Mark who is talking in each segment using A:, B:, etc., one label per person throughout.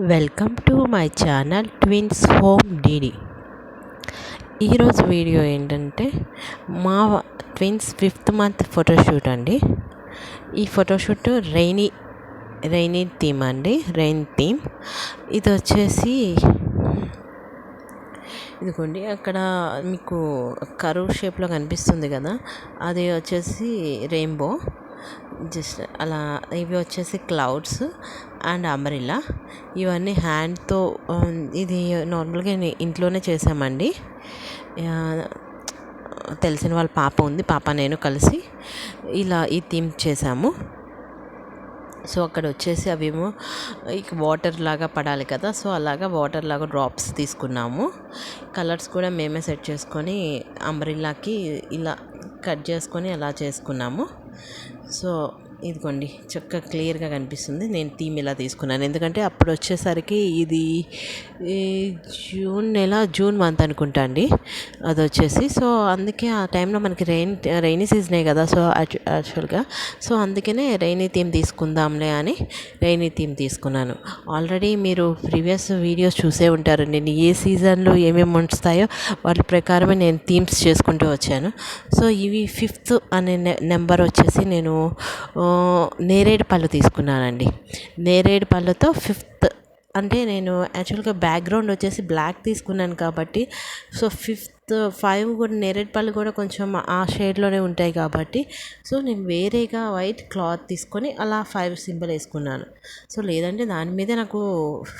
A: Welcome to my channel twins home DD. ఈరోజు video ఏంటంటే మా ట్విన్స్ 5th మంత్ ఫోటోషూట్ అండి. ఈ ఫోటోషూట్ రైనీ థీమ్ అండి, రెయిన్ థీమ్. ఇది వచ్చేసి ఇదిగోండి, అక్కడ మీకు కర్వ్ షేప్లో కనిపిస్తుంది కదా, అది వచ్చేసి రెయిన్బో. జస్ట్ అలా ఇవి వచ్చేసి క్లౌడ్స్ అండ్ అంబ్రెల్లా. ఇవన్నీ హ్యాండ్తో, ఇది నార్మల్గా ఇంట్లోనే చేసామండి. తెలిసిన వాళ్ళ పాప ఉంది, పాప నేను కలిసి ఇలా ఈ థీమ్ చేసాము. సో అక్కడ వచ్చేసి అవేమో వాటర్ లాగా పడాలి కదా, సో అలాగా వాటర్ లాగా డ్రాప్స్ తీసుకున్నాము. కలర్స్ కూడా మేమే సెట్ చేసుకొని అంబ్రెల్లాకి ఇలా కట్ చేసుకొని అలా చేసుకున్నాము. సో ఇదిగోండి, చక్కగా క్లియర్గా కనిపిస్తుంది. నేను థీమ్ ఇలా తీసుకున్నాను, ఎందుకంటే అప్పుడు వచ్చేసరికి ఇది జూన్ మంత్ అనుకుంటా అండి అది వచ్చేసి. సో అందుకే ఆ టైంలో మనకి రైనీ సీజనే కదా, సో యాక్చువల్గా సో అందుకనే రైనీ థీమ్ తీసుకుందాంలే అని రైనీ థీమ్ తీసుకున్నాను. ఆల్రెడీ మీరు ప్రీవియస్ వీడియోస్ చూసే ఉంటారు, నేను ఏ సీజన్లో ఏమేమి వస్తాయో వాటి ప్రకారమే నేను థీమ్స్ చేసుకుంటూ వచ్చాను. సో ఇవి 5th అనే నెంబర్ వచ్చేసి నేను నేరేడు పళ్ళు తీసుకున్నానండి. నేరేడు పళ్ళతో 5th అంటే నేను యాక్చువల్గా బ్యాక్గ్రౌండ్ వచ్చేసి బ్లాక్ తీసుకున్నాను కాబట్టి, సో 5 కూడా నేరేడు పళ్ళు కూడా కొంచెం ఆ షేడ్లోనే ఉంటాయి కాబట్టి, సో నేను వేరేగా వైట్ క్లాత్ తీసుకొని అలా 5 సింబల్ వేసుకున్నాను. సో లేదంటే దాని మీదే నాకు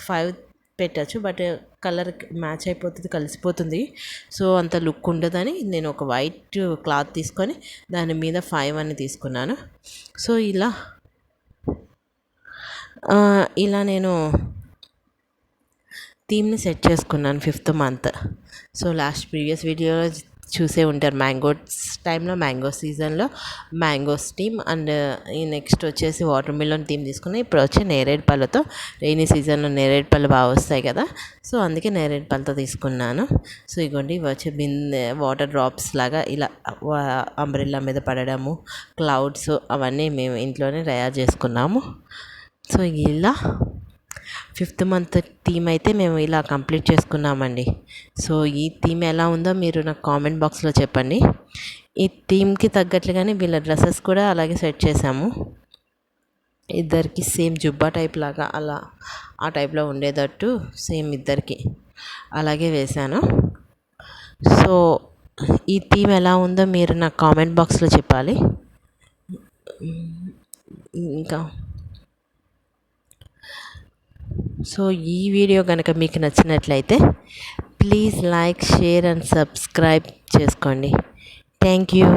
A: 5 పెట్టచ్చు, బట్ కలర్ మ్యాచ్ అయిపోతుంది, కలిసిపోతుంది, సో అంత లుక్ ఉండదని నేను ఒక వైట్ క్లాత్ తీసుకొని దాని మీద 5 అని తీసుకున్నాను. సో ఇలా నేను థీమ్ని సెట్ చేసుకున్నాను 5th మంత్. సో ప్రీవియస్ వీడియోలో చూసే ఉంటారు, మ్యాంగో సీజన్లో మ్యాంగోస్ థీమ్, అండ్ ఈ నెక్స్ట్ వచ్చేసి వాటర్ మిలన్ థీమ్ తీసుకుని ఇప్పుడు వచ్చి నేరేడు పళ్ళతో, రైనీ సీజన్లో నేరేడు పళ్ళు బాగా వస్తాయి కదా, సో అందుకే నేరేడు పళ్ళతో తీసుకున్నాను. సో ఇగోండి, ఇవి వచ్చి వాటర్ డ్రాప్స్ లాగా ఇలా అంబ్రెల్లా మీద పడడము, క్లౌడ్స్ అవన్నీ మేము ఇంట్లోనే తయారు చేసుకున్నాము. సో ఇలా 5th మంత్ థీమ్ అయితే మేము ఇలా కంప్లీట్ చేసుకున్నామండి. సో ఈ థీమ్ ఎలా ఉందో మీరు నాకు కామెంట్ బాక్స్లో చెప్పండి. ఈ థీమ్కి తగ్గట్లుగానే వీళ్ళ డ్రెస్సెస్ కూడా అలాగే సెట్ చేసాము. ఇద్దరికి సేమ్ జుబ్బా టైప్ లాగా అలా ఆ టైప్లో ఉండేటట్టు సేమ్ ఇద్దరికి అలాగే వేశాను. సో ఈ థీమ్ ఎలా ఉందో మీరు నాకు కామెంట్ బాక్స్లో చెప్పాలి. ఇంకా సో ఈ వీడియో కనుక మీకు నచ్చినట్లయితే please like, share and subscribe చేసుకోండి. Thank you.